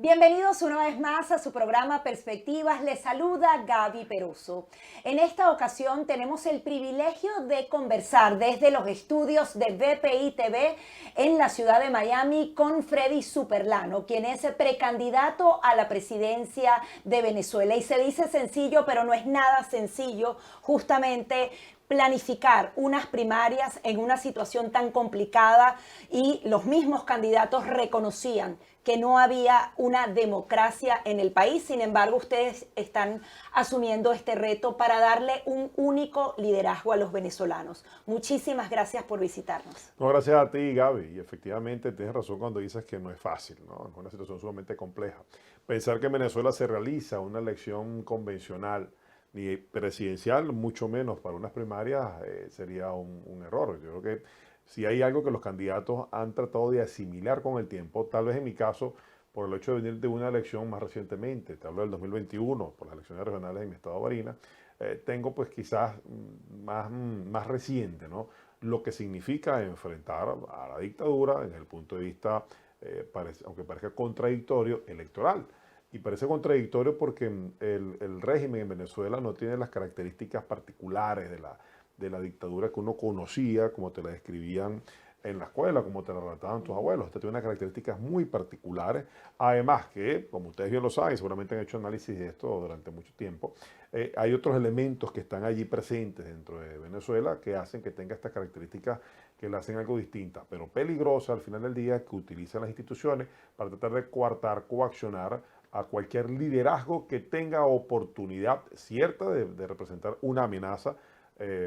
Bienvenidos una vez más a su programa Perspectivas. Les saluda Gaby Peruso. En esta ocasión tenemos el privilegio de conversar desde los estudios de BPI TV en la ciudad de Miami con Freddy Superlano, quien es precandidato a la presidencia de Venezuela. Y se dice sencillo, pero no es nada sencillo, justamente planificar unas primarias en una situación tan complicada, y los mismos candidatos reconocían que no había una democracia en el país. Sin embargo, ustedes están asumiendo este reto para darle un único liderazgo a los venezolanos. Muchísimas gracias por visitarnos. No, gracias a ti, Gaby. Y efectivamente tienes razón cuando dices que no es fácil, ¿no? Es una situación sumamente compleja. Pensar que en Venezuela se realiza una elección convencional ni presidencial, mucho menos para unas primarias, sería un error. Yo creo que si hay algo que los candidatos han tratado de asimilar con el tiempo, tal vez en mi caso, por el hecho de venir de una elección más recientemente, te hablo del 2021, por las elecciones regionales en mi estado de Barinas, tengo pues quizás más reciente, ¿no? Lo que significa enfrentar a la dictadura desde el punto de vista, aunque parezca contradictorio, electoral. Y parece contradictorio porque el régimen en Venezuela no tiene las características particulares de la dictadura que uno conocía, como te la describían en la escuela, como te la relataban tus abuelos. Esta tiene unas características muy particulares. Además que, como ustedes bien lo saben, seguramente han hecho análisis de esto durante mucho tiempo, hay otros elementos que están allí presentes dentro de Venezuela que hacen que tenga estas características que la hacen algo distinta, pero peligrosa al final del día, que utilizan las instituciones para tratar de coartar, coaccionar a cualquier liderazgo que tenga oportunidad cierta de representar una amenaza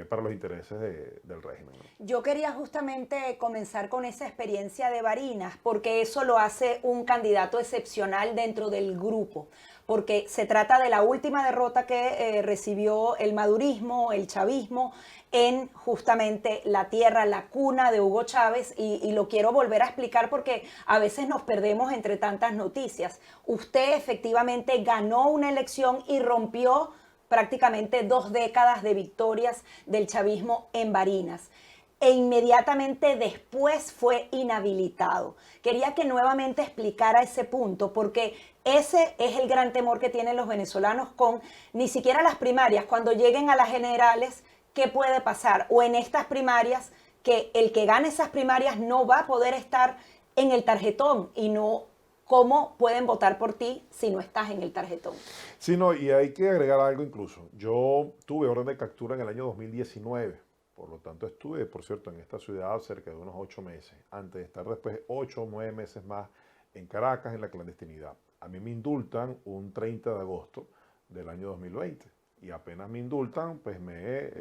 para los intereses del régimen, ¿no? Yo quería justamente comenzar con esa experiencia de Barinas, porque eso lo hace un candidato excepcional dentro del grupo, porque se trata de la última derrota que recibió el madurismo, el chavismo, en justamente la tierra, la cuna de Hugo Chávez, y lo quiero volver a explicar porque a veces nos perdemos entre tantas noticias. Usted efectivamente ganó una elección y rompió prácticamente 2 décadas de victorias del chavismo en Barinas, e inmediatamente después fue inhabilitado. Quería que nuevamente explicara ese punto, porque ese es el gran temor que tienen los venezolanos con ni siquiera las primarias. Cuando lleguen a las generales, ¿qué puede pasar? O en estas primarias, que el que gane esas primarias no va a poder estar en el tarjetón, y no cómo pueden votar por ti si no estás en el tarjetón. Sí, no, y hay que agregar algo incluso. Yo tuve orden de captura en el año 2019. Por lo tanto, estuve, por cierto, en esta ciudad cerca de unos 8 meses, antes de estar después 8 o 9 meses más en Caracas, en la clandestinidad. A mí me indultan un 30 de agosto del año 2020. Y apenas me indultan, pues me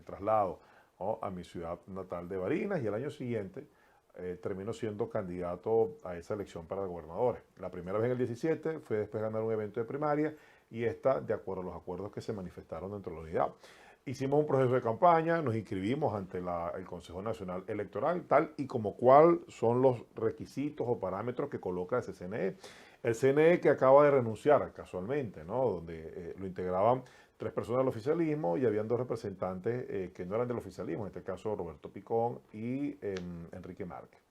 traslado, ¿no?, a mi ciudad natal de Barinas, y al año siguiente termino siendo candidato a esa elección para gobernadores. La primera vez en el 17 fue después de ganar un evento de primaria, y esta de acuerdo a los acuerdos que se manifestaron dentro de la unidad. Hicimos un proceso de campaña, nos inscribimos ante el Consejo Nacional Electoral, tal y como cuál son los requisitos o parámetros que coloca ese CNE. El CNE que acaba de renunciar casualmente, ¿no?, donde lo integraban 3 personas del oficialismo y habían 2 representantes que no eran del oficialismo, en este caso Roberto Picón y Enrique Márquez.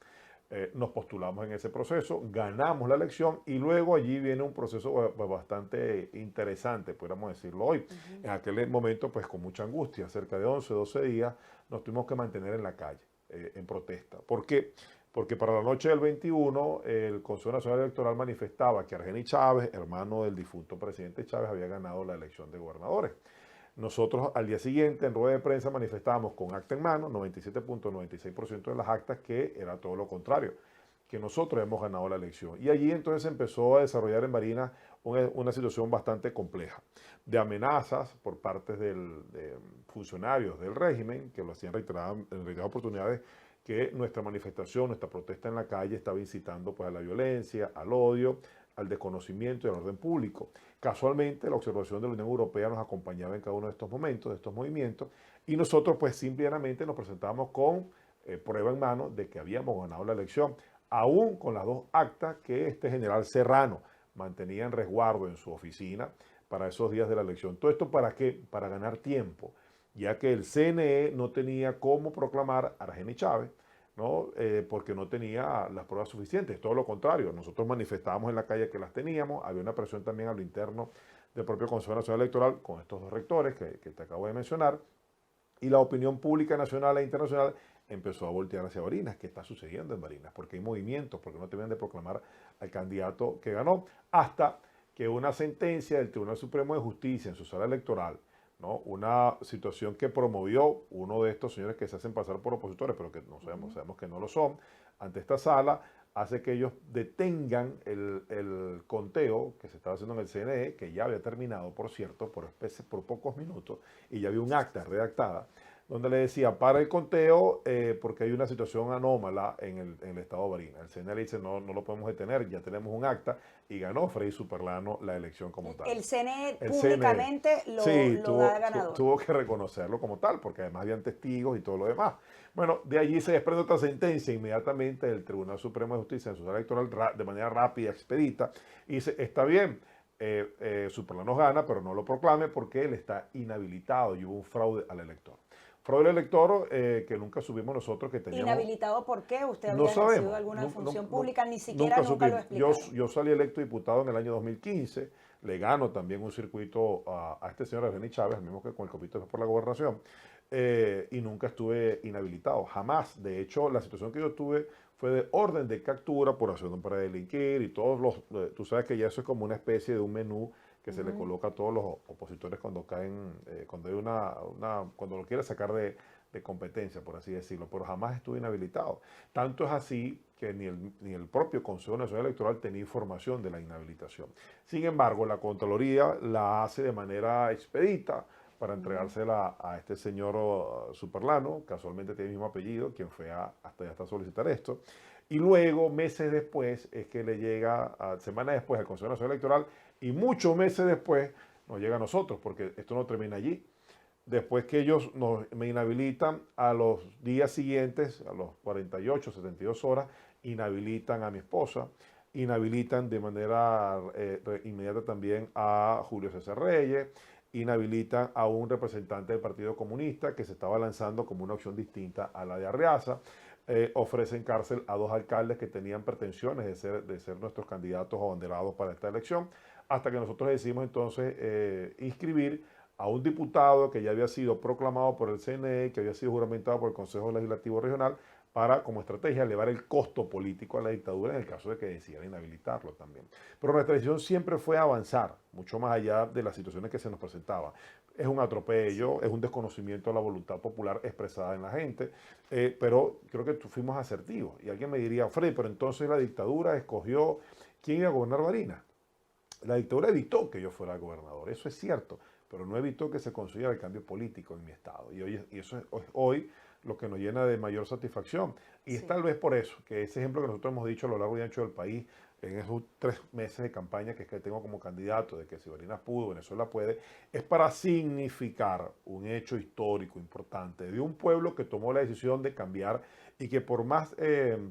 Nos postulamos en ese proceso, ganamos la elección, y luego allí viene un proceso bastante interesante, podríamos decirlo hoy. En aquel momento, pues con mucha angustia, cerca de 11, 12 días, nos tuvimos que mantener en la calle, en protesta. ¿Por qué? Porque para la noche del 21, el Consejo Nacional Electoral manifestaba que Argeni Chávez, hermano del difunto presidente Chávez, había ganado la elección de gobernadores. Nosotros al día siguiente en rueda de prensa manifestábamos con acta en mano, 97.96% de las actas, que era todo lo contrario, que nosotros hemos ganado la elección. Y allí entonces empezó a desarrollar en Barinas una situación bastante compleja, de amenazas por parte de funcionarios del régimen, que lo hacían en reiteradas oportunidades, que nuestra manifestación, nuestra protesta en la calle estaba incitando pues a la violencia, al odio, al desconocimiento y al orden público. Casualmente, la observación de la Unión Europea nos acompañaba en cada uno de estos momentos, de estos movimientos, y nosotros pues simplemente nos presentábamos con prueba en mano de que habíamos ganado la elección, aún con las 2 actas que este general Serrano mantenía en resguardo en su oficina para esos días de la elección. ¿Todo esto para qué? Para ganar tiempo, ya que el CNE no tenía cómo proclamar a Argeni Chávez, ¿no? Porque no tenía las pruebas suficientes. Todo lo contrario, nosotros manifestábamos en la calle que las teníamos, había una presión también a lo interno del propio Consejo Nacional Electoral con estos dos rectores que te acabo de mencionar, y la opinión pública nacional e internacional empezó a voltear hacia Barinas. ¿Qué está sucediendo en Barinas? Porque hay movimientos, porque no terminan de proclamar al candidato que ganó, hasta que una sentencia del Tribunal Supremo de Justicia en su sala electoral, ¿no? Una situación que promovió uno de estos señores que se hacen pasar por opositores, pero que no sabemos que no lo son, ante esta sala, hace que ellos detengan el conteo que se estaba haciendo en el CNE, que ya había terminado, por cierto, por pocos minutos, y ya había un acta redactada, donde le decía, para el conteo, porque hay una situación anómala en el estado de Barinas. El CNE le dice, no, no lo podemos detener, ya tenemos un acta, y ganó Freddy Superlano la elección como tal. El CNE El CNE, públicamente sí, lo da ganador. tuvo que reconocerlo como tal, porque además habían testigos y todo lo demás. Bueno, de allí se desprende otra sentencia inmediatamente del Tribunal Supremo de Justicia en su sala electoral de manera rápida, expedita, y dice, está bien, Superlano gana, pero no lo proclame porque él está inhabilitado y hubo un fraude al elector. Fraude al elector que nunca subimos nosotros que teníamos... ¿Inhabilitado por qué? ¿Usted No había ejercido sabemos. alguna función pública? Ni siquiera nunca lo supimos. explicaron. Yo salí electo diputado en el año 2015, le gano también un circuito a este señor Argeni Chávez, el mismo que con el Copito por la Gobernación, y nunca estuve inhabilitado, jamás. De hecho, la situación que yo tuve fue de orden de captura por acción para delinquir y todos los... tú sabes que ya eso es como una especie de un menú que se le coloca a todos los opositores cuando caen, cuando hay cuando lo quiere sacar de competencia, por así decirlo, pero jamás estuve inhabilitado. Tanto es así que ni el propio Consejo Nacional Electoral tenía información de la inhabilitación. Sin embargo, la Contraloría la hace de manera expedita para entregársela a este señor Superlano, casualmente tiene el mismo apellido, quien fue hasta allá a solicitar esto. Y luego, meses después, es que le llega, semanas después, al Consejo Nacional Electoral, y muchos meses después nos llega a nosotros, porque esto no termina allí. Después que ellos me inhabilitan, a los días siguientes, a los 48, 72 horas, inhabilitan a mi esposa, inhabilitan de manera inmediata también a Julio César Reyes, inhabilitan a un representante del Partido Comunista que se estaba lanzando como una opción distinta a la de Arriaza, ofrecen cárcel a dos alcaldes que tenían pretensiones de ser nuestros candidatos abanderados para esta elección, hasta que nosotros decidimos entonces inscribir a un diputado que ya había sido proclamado por el CNE, que había sido juramentado por el Consejo Legislativo Regional, para, como estrategia, elevar el costo político a la dictadura en el caso de que decidieran inhabilitarlo también. Pero nuestra decisión siempre fue avanzar, mucho más allá de las situaciones que se nos presentaban. Es un atropello, es un desconocimiento de la voluntad popular expresada en la gente, pero creo que fuimos asertivos. Y alguien me diría, Freddy, pero entonces la dictadura escogió quién iba a gobernar Barinas. La dictadura evitó que yo fuera gobernador, eso es cierto, pero no evitó que se consiguiera el cambio político en mi estado. Y eso es hoy lo que nos llena de mayor satisfacción. Y sí, es tal vez por eso, que ese ejemplo que nosotros hemos dicho a lo largo y ancho del país, en esos 3 meses de campaña que es que tengo como candidato, de que si Barinas pudo, Venezuela puede, es para significar un hecho histórico importante de un pueblo que tomó la decisión de cambiar y que por más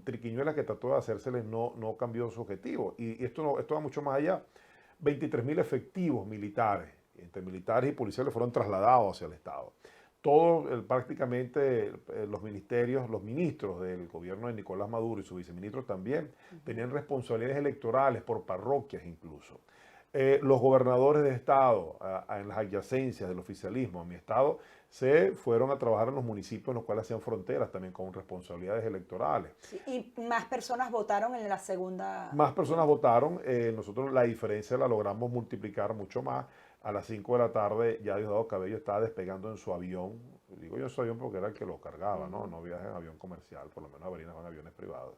triquiñuelas que trató de hacérseles, no cambió su objetivo. Y esto va mucho más allá. 23.000 efectivos militares, entre militares y policiales, fueron trasladados hacia el Estado. Todos, prácticamente, los ministros del gobierno de Nicolás Maduro y sus viceministros también tenían responsabilidades electorales por parroquias incluso. Los gobernadores de estado en las adyacencias del oficialismo a mi estado se fueron a trabajar en los municipios en los cuales hacían fronteras también con responsabilidades electorales. Sí, y más personas votaron en la segunda. Más personas votaron, nosotros la diferencia la logramos multiplicar mucho más. A las 5 de la tarde ya Diosdado Cabello estaba despegando en su avión, digo yo su avión porque era el que lo cargaba, no viaja en avión comercial, por lo menos a Barinas van aviones privados.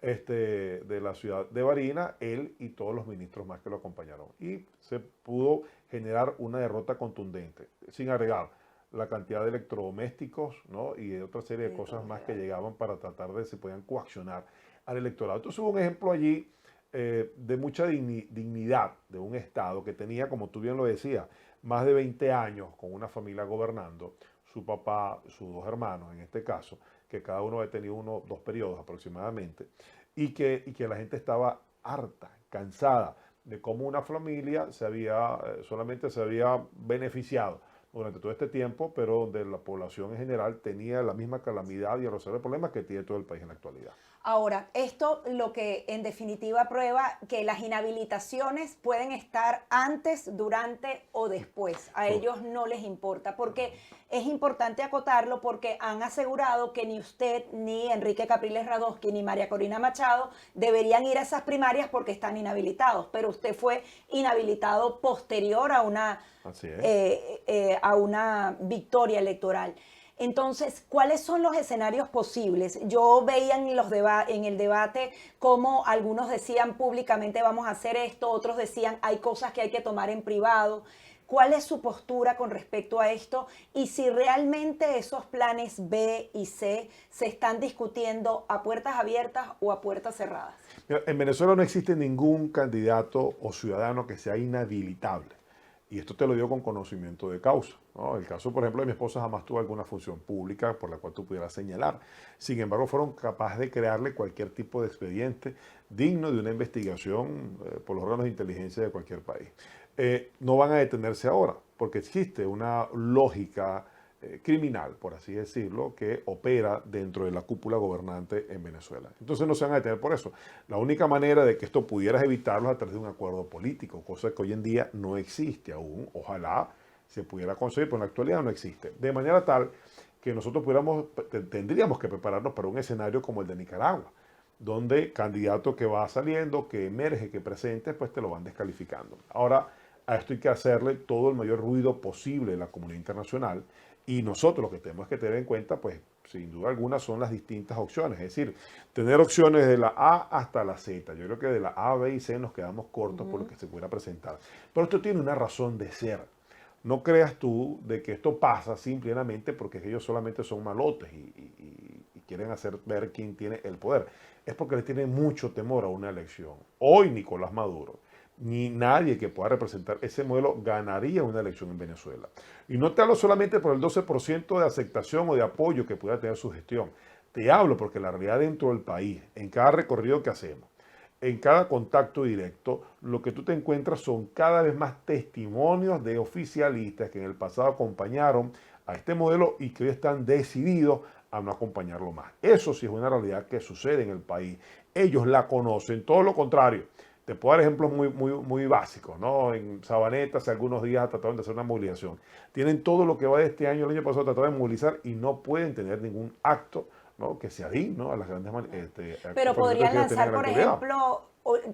De la ciudad de Barinas, él y todos los ministros más que lo acompañaron. Y se pudo generar una derrota contundente, sin agregar la cantidad de electrodomésticos, ¿no? Y de otra serie de cosas más que llegaban para tratar de se podían coaccionar al electorado. Entonces hubo un ejemplo allí de mucha dignidad de un Estado que tenía, como tú bien lo decías, más de 20 años con una familia gobernando, su papá, sus 2 hermanos en este caso, que cada uno había tenido 2 periodos aproximadamente, y que la gente estaba harta, cansada de cómo una familia solamente se había beneficiado durante todo este tiempo, pero donde la población en general tenía la misma calamidad y resolver problemas que tiene todo el país en la actualidad. Ahora, esto lo que en definitiva prueba que las inhabilitaciones pueden estar antes, durante o después. A ellos no les importa, porque es importante acotarlo porque han asegurado que ni usted, ni Enrique Capriles Radosky, ni María Corina Machado deberían ir a esas primarias porque están inhabilitados, pero usted fue inhabilitado posterior Así es. a una victoria electoral. Entonces, ¿cuáles son los escenarios posibles? Yo veía en el debate cómo algunos decían públicamente vamos a hacer esto, otros decían hay cosas que hay que tomar en privado. ¿Cuál es su postura con respecto a esto? Y si realmente esos planes B y C se están discutiendo a puertas abiertas o a puertas cerradas. Mira, en Venezuela no existe ningún candidato o ciudadano que sea inhabilitable. Y esto te lo digo con conocimiento de causa, ¿no? El caso, por ejemplo, de mi esposa jamás tuvo alguna función pública por la cual tú pudieras señalar. Sin embargo, fueron capaces de crearle cualquier tipo de expediente digno de una investigación por los órganos de inteligencia de cualquier país. No van a detenerse ahora, porque existe una lógica criminal, por así decirlo, que opera dentro de la cúpula gobernante en Venezuela. Entonces no se van a detener por eso. La única manera de que esto pudieras evitarlo es a través de un acuerdo político, cosa que hoy en día no existe aún. Ojalá se pudiera conseguir, pero en la actualidad no existe. De manera tal que nosotros tendríamos que prepararnos para un escenario como el de Nicaragua, donde candidato que va saliendo, que emerge, que presente, pues te lo van descalificando. Ahora, a esto hay que hacerle todo el mayor ruido posible en la comunidad internacional. Y nosotros lo que tenemos que tener en cuenta, pues, sin duda alguna, son las distintas opciones. Es decir, tener opciones de la A hasta la Z. Yo creo que de la A, B y C nos quedamos cortos por lo que se pudiera presentar. Pero esto tiene una razón de ser. No creas tú de que esto pasa simplemente porque ellos solamente son malotes y quieren hacer ver quién tiene el poder. Es porque le tienen mucho temor a una elección. Hoy Nicolás Maduro, ni nadie que pueda representar ese modelo ganaría una elección en Venezuela. Y no te hablo solamente por el 12% de aceptación o de apoyo que pueda tener su gestión. Te hablo porque la realidad dentro del país, en cada recorrido que hacemos, en cada contacto directo, lo que tú te encuentras son cada vez más testimonios de oficialistas que en el pasado acompañaron a este modelo y que hoy están decididos a no acompañarlo más. Eso sí es una realidad que sucede en el país. Ellos la conocen, todo lo contrario. Te puedo dar ejemplos muy básicos, ¿no? En Sabaneta hace algunos días trataron de hacer una movilización. Tienen todo lo que va de este año, el año pasado trataron de movilizar y no pueden tener ningún acto, ¿no?, que sea digno a las grandes Pero podrían lanzar, por ejemplo,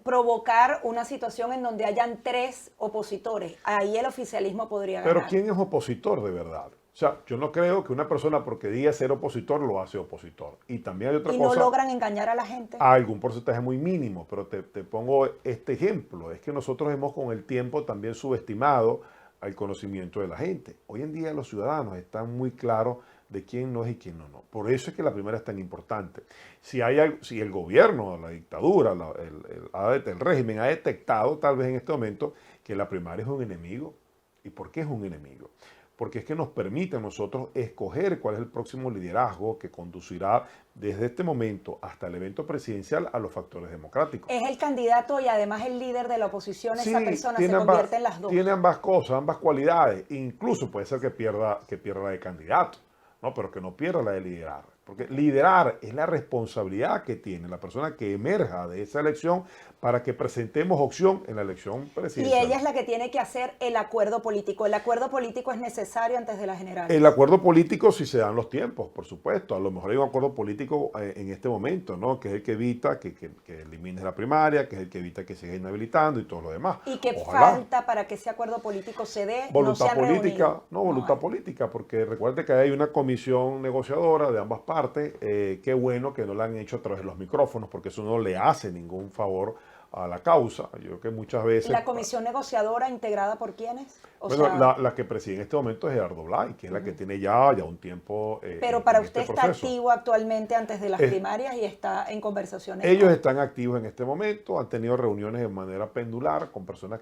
provocar una situación en donde hayan 3 opositores. Ahí el oficialismo podría ganar. Pero ¿quién es opositor de verdad? O sea, yo no creo que una persona porque diga ser opositor lo hace opositor. Y también hay otra cosa. ¿Y no logran engañar a la gente? A algún porcentaje muy mínimo, pero te pongo este ejemplo. Es que nosotros hemos con el tiempo también subestimado al conocimiento de la gente. Hoy en día los ciudadanos están muy claros de quién no es y quién no. Por eso es que la primera es tan importante. Si el gobierno, la dictadura, el régimen ha detectado tal vez en este momento que la primaria es un enemigo. ¿Y por qué es un enemigo? Porque es que nos permite a nosotros escoger cuál es el próximo liderazgo que conducirá desde este momento hasta el evento presidencial a los factores democráticos. Es el candidato y además el líder de la oposición, esa persona se convierte en las dos. Tiene ambas cosas, ambas cualidades. Incluso puede ser que pierda la de candidato, ¿no? Pero que no pierda la de liderar. Porque liderar es la responsabilidad que tiene la persona que emerja de esa elección para que presentemos opción en la elección presidencial. Y ella es la que tiene que hacer el acuerdo político. El acuerdo político es necesario antes de las generales. El acuerdo político si se dan los tiempos, por supuesto. A lo mejor hay un acuerdo político en este momento, ¿no?, que es el que evita que elimines la primaria, que es el que evita que siga inhabilitando y todo lo demás. ¿Y qué falta para que ese acuerdo político se dé? Voluntad política, voluntad política, porque recuerde que hay una comisión negociadora de ambas partes. Qué bueno que no la han hecho a través de los micrófonos, porque eso no le hace ningún favor a la causa. Yo creo que muchas veces... ¿La comisión negociadora integrada por quiénes? La que preside en este momento es Gerardo Blay, que es la que tiene ya un tiempo. Pero para usted está activo actualmente antes de las primarias y está en conversaciones. Ellos están activos en este momento, han tenido reuniones de manera pendular con personas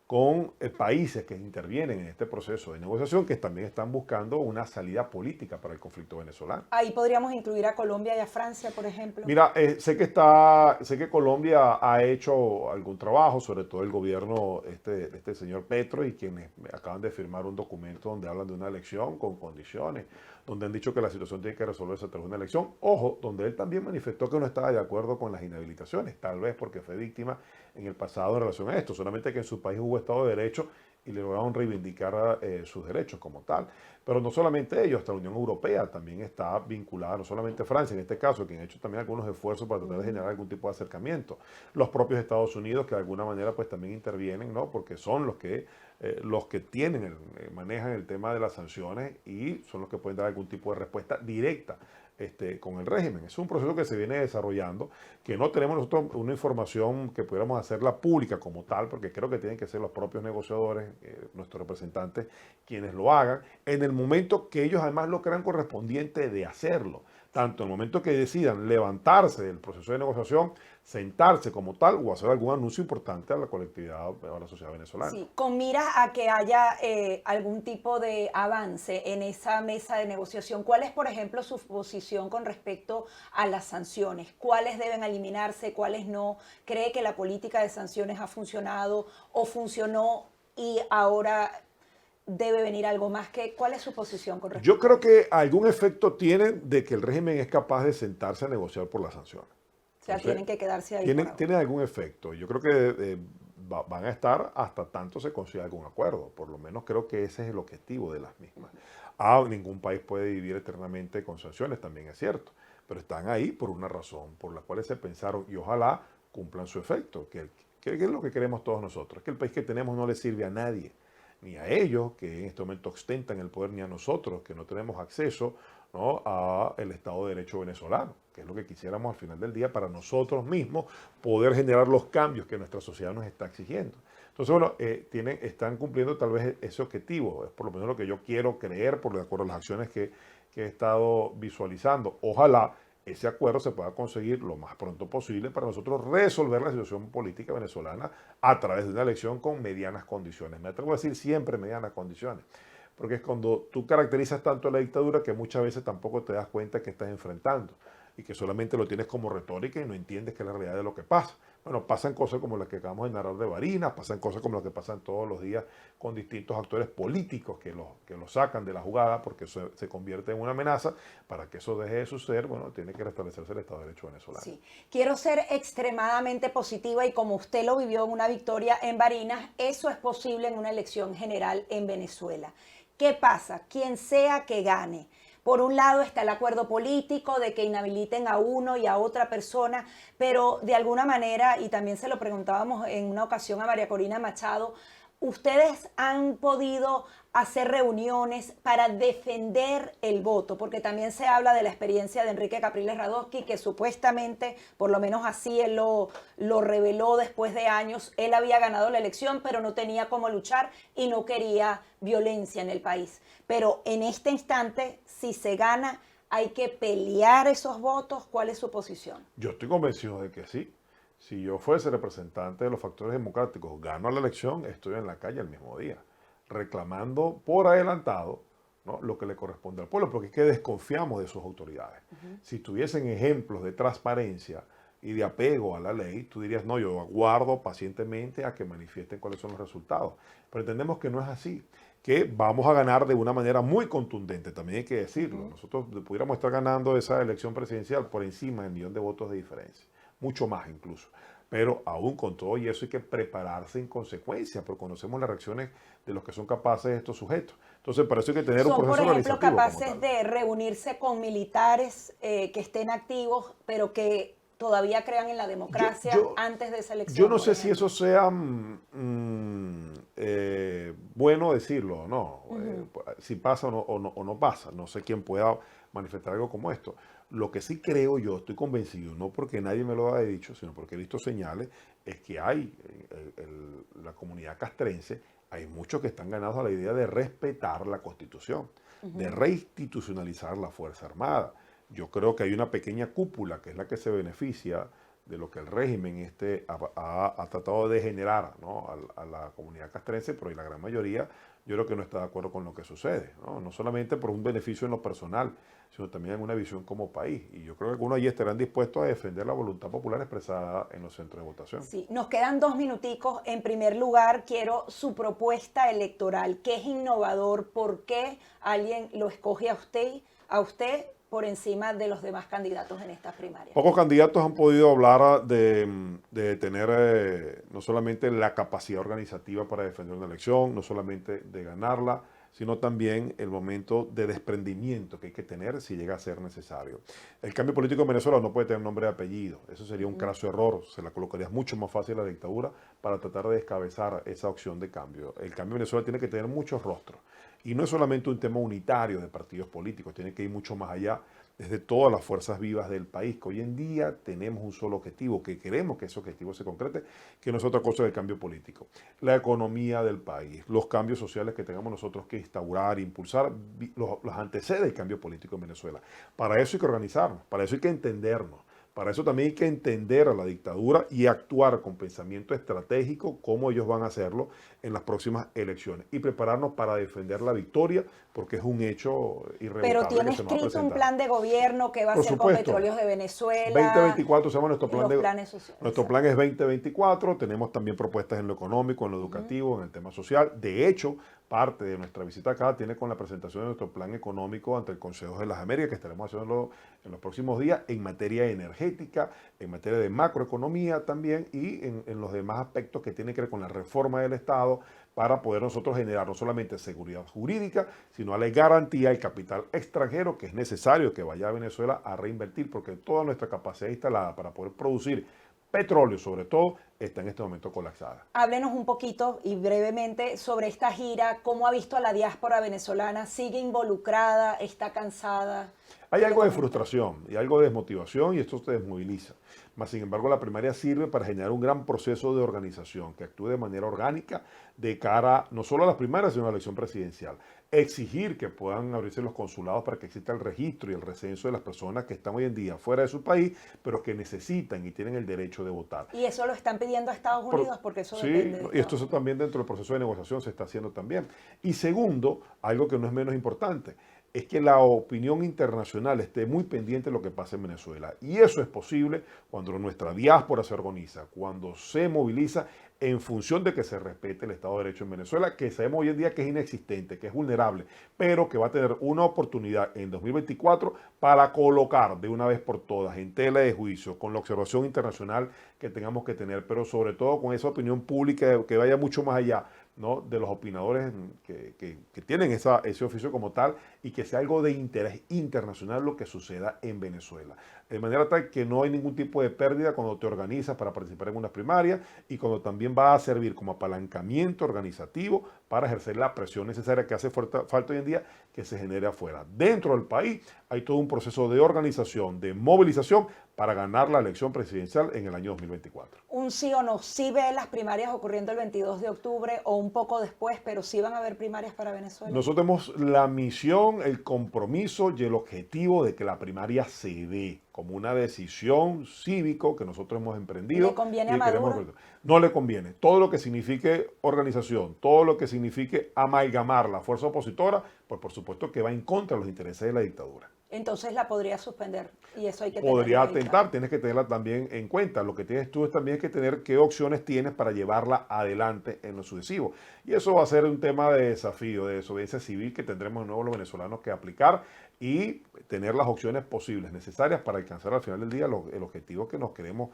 con países que intervienen en este proceso de negociación, que también están buscando una salida política para el conflicto venezolano. Ahí podríamos incluir a Colombia y a Francia, por ejemplo. Mira, sé que Colombia ha hecho algún trabajo, sobre todo el gobierno de este señor Petro, y quienes acaban de firmar un documento donde hablan de una elección con condiciones, donde han dicho que la situación tiene que resolverse a través de una elección. Ojo, donde él también manifestó que no estaba de acuerdo con las inhabilitaciones, tal vez porque fue víctima en el pasado en relación a esto, solamente que en su país hubo Estado de Derecho y le lograron reivindicar sus derechos como tal. Pero no solamente ellos, hasta la Unión Europea también está vinculada, no solamente Francia en este caso, quien ha hecho también algunos esfuerzos para tratar de generar algún tipo de acercamiento. Los propios Estados Unidos, que de alguna manera pues también intervienen, ¿no? Porque son los que manejan el tema de las sanciones y son los que pueden dar algún tipo de respuesta directa con el régimen. Es un proceso que se viene desarrollando, que no tenemos nosotros una información que pudiéramos hacerla pública como tal, porque creo que tienen que ser los propios negociadores, nuestros representantes, quienes lo hagan, en el momento que ellos además lo crean correspondiente de hacerlo. Tanto en el momento que decidan levantarse del proceso de negociación, sentarse como tal o hacer algún anuncio importante a la colectividad o a la sociedad venezolana. Sí, con miras a que haya algún tipo de avance en esa mesa de negociación, ¿cuál es, por ejemplo, su posición con respecto a las sanciones? ¿Cuáles deben eliminarse, cuáles no? ¿Cree que la política de sanciones ha funcionado o funcionó y ahora debe venir algo más? ¿Cuál es su posición con respecto Yo creo a eso? que algún efecto tiene de que el régimen es capaz de sentarse a negociar por las sanciones. O sea, Entonces, tienen que quedarse ahí por ahora. tiene algún efecto. Yo creo que van a estar hasta tanto se consiga algún acuerdo. Por lo menos creo que ese es el objetivo de las mismas. Ningún país puede vivir eternamente con sanciones, también es cierto. Pero están ahí por una razón, por la cual se pensaron y ojalá cumplan su efecto. Que es lo que queremos todos nosotros. Que el país que tenemos no le sirve a nadie, ni a ellos, que en este momento ostentan el poder, ni a nosotros, que no tenemos acceso, ¿no?, a el Estado de Derecho venezolano, que es lo que quisiéramos al final del día para nosotros mismos poder generar los cambios que nuestra sociedad nos está exigiendo. Entonces, bueno, están cumpliendo tal vez ese objetivo, es por lo menos lo que yo quiero creer, por de acuerdo a las acciones que he estado visualizando. Ojalá ese acuerdo se pueda conseguir lo más pronto posible para nosotros resolver la situación política venezolana a través de una elección con medianas condiciones. Me atrevo a decir siempre medianas condiciones, porque es cuando tú caracterizas tanto la dictadura que muchas veces tampoco te das cuenta que estás enfrentando y que solamente lo tienes como retórica y no entiendes que es la realidad de lo que pasa. Bueno, pasan cosas como las que acabamos de narrar de Barinas, pasan cosas como las que pasan todos los días con distintos actores políticos que lo sacan de la jugada porque se convierte en una amenaza. Para que eso deje de suceder, bueno, tiene que restablecerse el Estado de Derecho venezolano. Sí, quiero ser extremadamente positiva y como usted lo vivió en una victoria en Barinas, eso es posible en una elección general en Venezuela. ¿Qué pasa? Quien sea que gane. Por un lado está el acuerdo político de que inhabiliten a uno y a otra persona, pero de alguna manera, y también se lo preguntábamos en una ocasión a María Corina Machado, ¿ustedes han podido hacer reuniones para defender el voto? Porque también se habla de la experiencia de Enrique Capriles Radosky, que supuestamente, por lo menos así él lo reveló después de años, él había ganado la elección, pero no tenía cómo luchar y no quería violencia en el país. Pero en este instante, si se gana, hay que pelear esos votos. ¿Cuál es su posición? Yo estoy convencido de que sí. Si yo fuese representante de los factores democráticos, gano la elección, estoy en la calle el mismo día, reclamando por adelantado, ¿no?, lo que le corresponde al pueblo, porque es que desconfiamos de sus autoridades. Si tuviesen ejemplos de transparencia y de apego a la ley, tú dirías, no, yo aguardo pacientemente a que manifiesten cuáles son los resultados. Pero entendemos que no es así, que vamos a ganar de una manera muy contundente, también hay que decirlo. Nosotros pudiéramos estar ganando esa elección presidencial por encima del 1.000.000 de votos de diferencia, mucho más incluso. Pero aún con todo y eso hay que prepararse en consecuencia, porque conocemos las reacciones de los que son capaces de estos sujetos. Entonces, para eso hay que tener un proceso organizativo. Son, por ejemplo, capaces de reunirse con militares que estén activos, pero que todavía crean en la democracia antes de esa elección. Yo no sé si eso sea bueno decirlo o no, si pasa o no pasa. No sé quién pueda manifestar algo como esto. Lo que sí creo yo, estoy convencido, no porque nadie me lo haya dicho, sino porque he visto señales, es que hay la comunidad castrense, hay muchos que están ganados a la idea de respetar la Constitución, de reinstitucionalizar la Fuerza Armada. Yo creo que hay una pequeña cúpula que es la que se beneficia de lo que el régimen ha tratado de generar, ¿no?, a la comunidad castrense, pero la gran mayoría yo creo que no está de acuerdo con lo que sucede, ¿no? No solamente por un beneficio en lo personal, sino también en una visión como país. Y yo creo que algunos allí estarán dispuestos a defender la voluntad popular expresada en los centros de votación. Sí, nos quedan 2 minuticos. En primer lugar, quiero su propuesta electoral. ¿Qué es innovador? ¿Por qué alguien lo escoge a usted por encima de los demás candidatos en estas primarias? Pocos candidatos han podido hablar de tener no solamente la capacidad organizativa para defender una elección, no solamente de ganarla, sino también el momento de desprendimiento que hay que tener si llega a ser necesario. El cambio político en Venezuela no puede tener nombre y apellido, eso sería un craso error, se la colocaría mucho más fácil a la dictadura para tratar de descabezar esa opción de cambio. El cambio en Venezuela tiene que tener muchos rostros y no es solamente un tema unitario de partidos políticos, tiene que ir mucho más allá desde todas las fuerzas vivas del país, que hoy en día tenemos un solo objetivo, que queremos que ese objetivo se concrete, que no es otra cosa del cambio político. La economía del país, los cambios sociales que tengamos nosotros que instaurar, impulsar, los antecede el cambio político en Venezuela. Para eso hay que organizarnos, para eso hay que entendernos. Para eso también hay que entender a la dictadura y actuar con pensamiento estratégico cómo ellos van a hacerlo en las próximas elecciones y prepararnos para defender la victoria porque es un hecho irrevocable. Pero tiene que se nos va a escrito un presentar. plan de gobierno que va a Por ser con supuesto. Petróleos de Venezuela. 2024 se llama nuestro plan los planes sociales. Nuestro plan es 2024, tenemos también propuestas en lo económico, en lo educativo, en el tema social. De hecho, parte de nuestra visita acá tiene con la presentación de nuestro plan económico ante el Consejo de las Américas, que estaremos haciendo en los próximos días en materia energética, en materia de macroeconomía también y en los demás aspectos que tienen que ver con la reforma del Estado para poder nosotros generar no solamente seguridad jurídica, sino darle garantía al capital extranjero que es necesario que vaya a Venezuela a reinvertir, porque toda nuestra capacidad instalada para poder producir petróleo, sobre todo, está en este momento colapsada. Háblenos un poquito y brevemente sobre esta gira, cómo ha visto a la diáspora venezolana, sigue involucrada, está cansada. Hay algo de frustración y algo de desmotivación y esto se desmoviliza. Mas, sin embargo, la primaria sirve para generar un gran proceso de organización que actúe de manera orgánica de cara no solo a las primarias, sino a la elección presidencial. Exigir que puedan abrirse los consulados para que exista el registro y el recenso de las personas que están hoy en día fuera de su país, pero que necesitan y tienen el derecho de votar. Y eso lo están pidiendo a Estados Unidos porque eso depende de y esto también dentro del proceso de negociación se está haciendo también. Y segundo, algo que no es menos importante, es que la opinión internacional esté muy pendiente de lo que pasa en Venezuela. Y eso es posible cuando nuestra diáspora se organiza, cuando se moviliza en función de que se respete el Estado de Derecho en Venezuela, que sabemos hoy en día que es inexistente, que es vulnerable, pero que va a tener una oportunidad en 2024 para colocar de una vez por todas en tela de juicio, con la observación internacional que tengamos que tener, pero sobre todo con esa opinión pública que vaya mucho más allá, ¿no?, de los opinadores que tienen ese oficio como tal y que sea algo de interés internacional lo que suceda en Venezuela. De manera tal que no hay ningún tipo de pérdida cuando te organizas para participar en unas primarias y cuando también va a servir como apalancamiento organizativo para ejercer la presión necesaria que hace falta hoy en día que se genere afuera. Dentro del país hay todo un proceso de organización, de movilización para ganar la elección presidencial en el año 2024. Un sí o no, sí ve las primarias ocurriendo el 22 de octubre o un poco después, pero sí van a haber primarias para Venezuela. Nosotros tenemos la misión, el compromiso y el objetivo de que la primaria se dé como una decisión cívico que nosotros hemos emprendido. ¿Le conviene a Maduro? No le conviene. Todo lo que signifique organización, todo lo que signifique amalgamar la fuerza opositora, pues por supuesto que va en contra de los intereses de la dictadura. Entonces la podría suspender y eso hay que tenerlo Podría ahí, atentar, claro. tienes que tenerla también en cuenta. Lo que tienes tú es también que tener qué opciones tienes para llevarla adelante en lo sucesivo. Y eso va a ser un tema de desafío, de desobediencia civil que tendremos de nuevo los venezolanos que aplicar y tener las opciones posibles, necesarias para alcanzar al final del día el objetivo que nos queremos,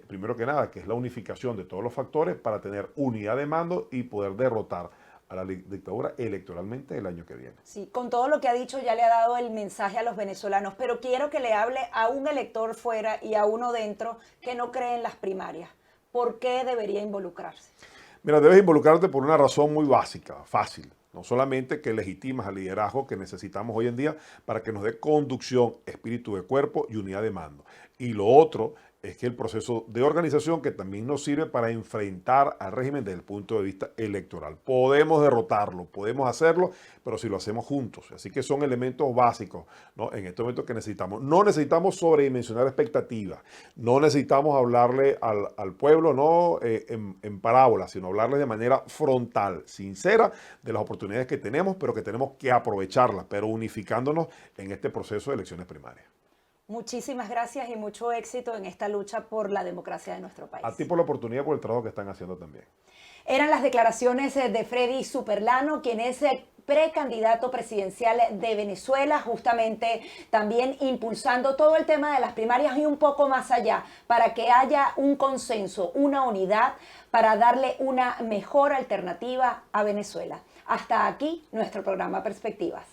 primero que nada, que es la unificación de todos los factores para tener unidad de mando y poder derrotar a la dictadura electoralmente el año que viene. Sí, con todo lo que ha dicho ya le ha dado el mensaje a los venezolanos, pero quiero que le hable a un elector fuera y a uno dentro que no cree en las primarias. ¿Por qué debería involucrarse? Mira, debes involucrarte por una razón muy básica, fácil. No solamente que legitimas al liderazgo que necesitamos hoy en día para que nos dé conducción, espíritu de cuerpo y unidad de mando. Y lo otro es que el proceso de organización que también nos sirve para enfrentar al régimen desde el punto de vista electoral. Podemos derrotarlo, podemos hacerlo, pero si lo hacemos juntos. Así que son elementos básicos, ¿no? En este momento que necesitamos. No necesitamos sobredimensionar expectativas, no necesitamos hablarle al pueblo, no en parábolas, sino hablarle de manera frontal, sincera, de las oportunidades que tenemos, pero que tenemos que aprovecharlas, pero unificándonos en este proceso de elecciones primarias. Muchísimas gracias y mucho éxito en esta lucha por la democracia de nuestro país. A ti por la oportunidad, por el trabajo que están haciendo también. Eran las declaraciones de Freddy Superlano, quien es precandidato presidencial de Venezuela, justamente también impulsando todo el tema de las primarias y un poco más allá, para que haya un consenso, una unidad, para darle una mejor alternativa a Venezuela. Hasta aquí nuestro programa Perspectivas.